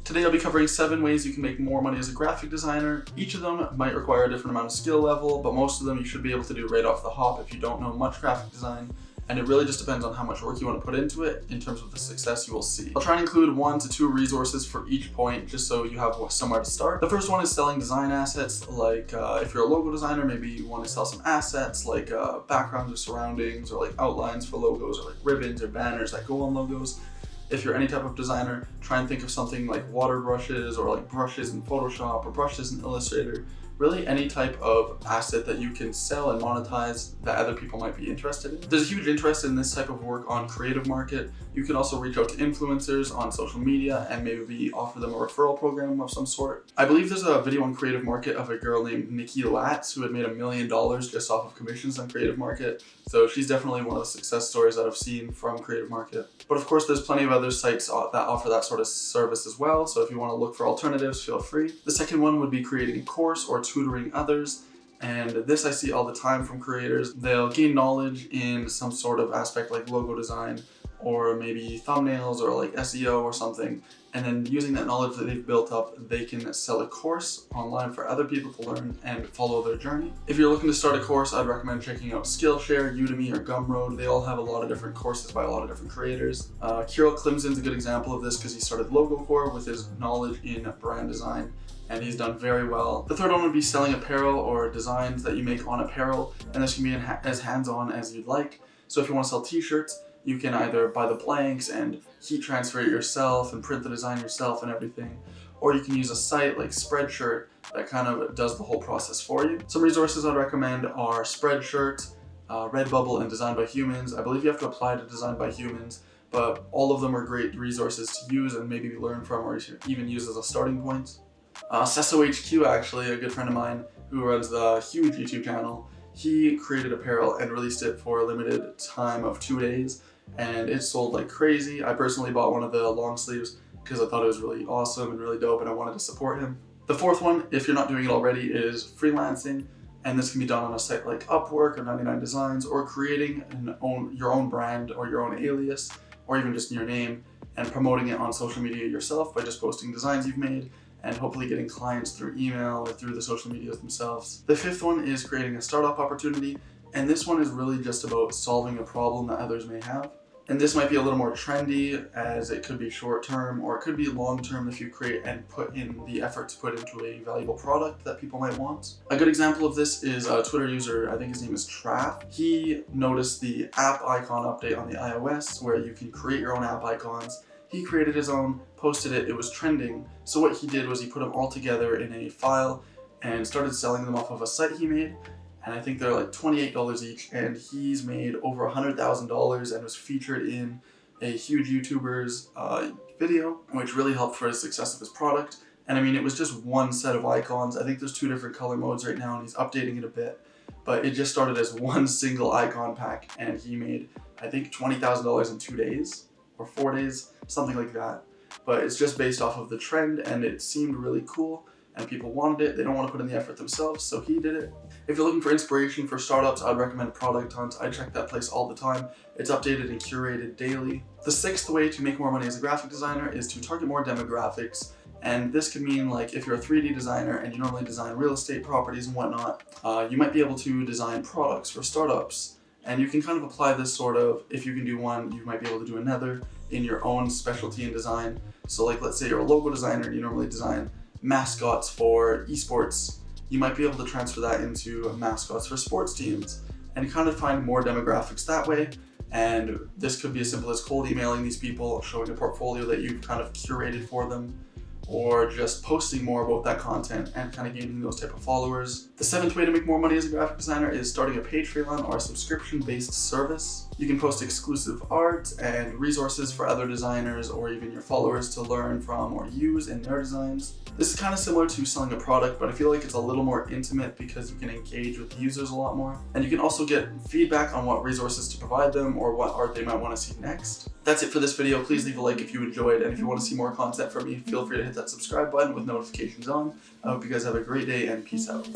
Today I'll be covering 7 ways you can make more money as a graphic designer. Each of them might require a different amount of skill level, but most of them you should be able to do right off the hop if you don't know much graphic design. And it really just depends on how much work you want to put into it in terms of the success you will see. I'll try and include 1 to 2 resources for each point just so you have somewhere to start. The first one is selling design assets, like if you're a logo designer, maybe you want to sell some assets like backgrounds or surroundings or like outlines for logos or like ribbons or banners that go on logos. If you're any type of designer, try and think of something like water brushes or like brushes in Photoshop or brushes in Illustrator. Really any type of asset that you can sell and monetize that other people might be interested in. There's a huge interest in this type of work on Creative Market. You can also reach out to influencers on social media and maybe offer them a referral program of some sort. I believe there's a video on Creative Market of a girl named Nikki Latz who had made $1 million just off of commissions on Creative Market. So she's definitely one of the success stories that I've seen from Creative Market. But of course, there's plenty of other sites that offer that sort of service as well. So if you want to look for alternatives, feel free. The second one would be creating a course or tutoring others. And this I see all the time from creators. They'll gain knowledge in some sort of aspect like logo design or maybe thumbnails or like SEO or something. And then using that knowledge that they've built up, they can sell a course online for other people to learn and follow their journey. If you're looking to start a course, I'd recommend checking out Skillshare, Udemy, or Gumroad. They all have a lot of different courses by a lot of different creators. Kirill Klimzin's a good example of this because he started LogoCore with his knowledge in brand design, and he's done very well. The third one would be selling apparel or designs that you make on apparel, and this can be as hands-on as you'd like. So if you want to sell t-shirts, you can either buy the blanks and heat transfer it yourself and print the design yourself and everything, or you can use a site like Spreadshirt that kind of does the whole process for you. Some resources I'd recommend are Spreadshirt, Redbubble, and Design by Humans. I believe you have to apply to Design by Humans, but all of them are great resources to use and maybe learn from or even use as a starting point. Sesso HQ, actually, a good friend of mine who runs the huge YouTube channel, he created apparel and released it for a limited time of 2 days, and it sold like crazy. I personally bought one of the long sleeves because I thought it was really awesome and really dope and I wanted to support him. The fourth one, if you're not doing it already, is freelancing, and this can be done on a site like Upwork or 99 Designs, or creating your own brand or your own alias, or even just your name, and promoting it on social media yourself by just posting designs you've made and hopefully getting clients through email or through the social medias themselves. The fifth one is creating a startup opportunity, and this one is really just about solving a problem that others may have. And this might be a little more trendy, as it could be short-term or it could be long-term if you create and put in the effort to put into a valuable product that people might want. A good example of this is a Twitter user, I think his name is Traff. He noticed the app icon update on the iOS where you can create your own app icons. He created his own, posted it, it was trending. So what he did was he put them all together in a file and started selling them off of a site he made. And I think they're like $28 each, and he's made over $100,000 and was featured in a huge YouTuber's video, which really helped for the success of his product. And I mean, it was just one set of icons. I think there's 2 different color modes right now, and he's updating it a bit. But it just started as one single icon pack, and he made, I think, $20,000 in 2 days or 4 days, something like that. But it's just based off of the trend, and it seemed really cool. And people wanted it, they don't want to put in the effort themselves, so he did it. If you're looking for inspiration for startups, I'd recommend Product Hunt. I check that place all the time. It's updated and curated daily. The 6th way to make more money as a graphic designer is to target more demographics. And this could mean, like, if you're a 3D designer and you normally design real estate properties and whatnot, you might be able to design products for startups. And you can kind of apply this sort of, if you can do one, you might be able to do another in your own specialty in design. So like, let's say you're a logo designer and you normally design mascots for esports, you might be able to transfer that into mascots for sports teams and kind of find more demographics that way. And this could be as simple as cold emailing these people, showing a portfolio that you've kind of curated for them, or just posting more about that content and kind of gaining those type of followers. The 7th way to make more money as a graphic designer is starting a Patreon or a subscription-based service. You can post exclusive art and resources for other designers or even your followers to learn from or use in their designs. This is kind of similar to selling a product, but I feel like it's a little more intimate because you can engage with users a lot more. And you can also get feedback on what resources to provide them or what art they might want to see next. That's it for this video. Please leave a like if you enjoyed, and if you want to see more content from me, feel free to hit that subscribe button with notifications on. I hope you guys have a great day, and peace out.